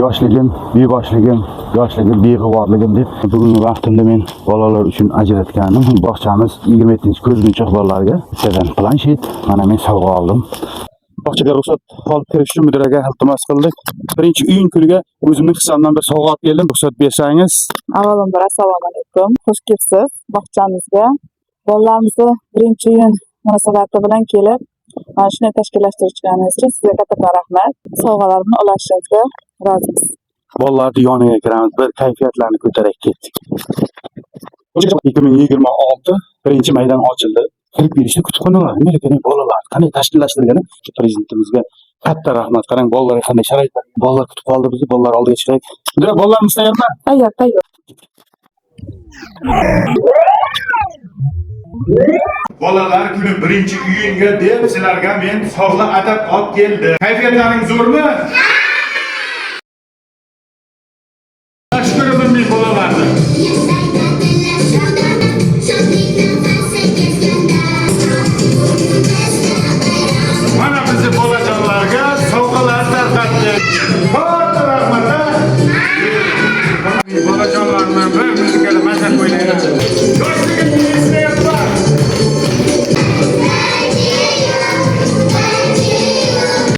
yoshligim, beboshligim, beg'uborligim deb bugungi vaqtimda men bolalar uchun ajratganim. Bog'chamiz 27-ko'rgunchoq bolalarga bittadan planshet mana men sovg'a oldim. Bog'chaga ruxsat olib kirish uchun mudiraga iltimos qildik. Birinchi o'yin kuniga o'zimning hisobimdan bir sovg'a olib keldim. Ruxsat bersangiz. Avvalambor assalomu alaykum. Xush kelibsiz bog'chamizga. Bolalarimizni birinchi o'yin munosabati bilan kelib, mana shuni tashkillashtirganingiz uchun sizga katta rahmat. Sovg'alarni ulashishingizga rozimiz. Bolalarning yoniga kiramiz, bir kayfiyatlarni ko'tarib ketdik. 2026 birinchi maydon ochildi. Kirib kelishda kutubxonalar, amerikalik bolalar qanday tashkillashtirilgani prezidentimizga katta rahmat. Qarang, bolalarga qanday sharoitlar. Bolalar kutib qoldi bizni, bolalar oldiga chiqaylik. Mudira, bolalarimiz tayyormi? Tayyor. Bolalar kuni birinchi o'yinga deb sizlarga men sovg'a atab olib keldim. Kayfiyatlaring zo'rmi?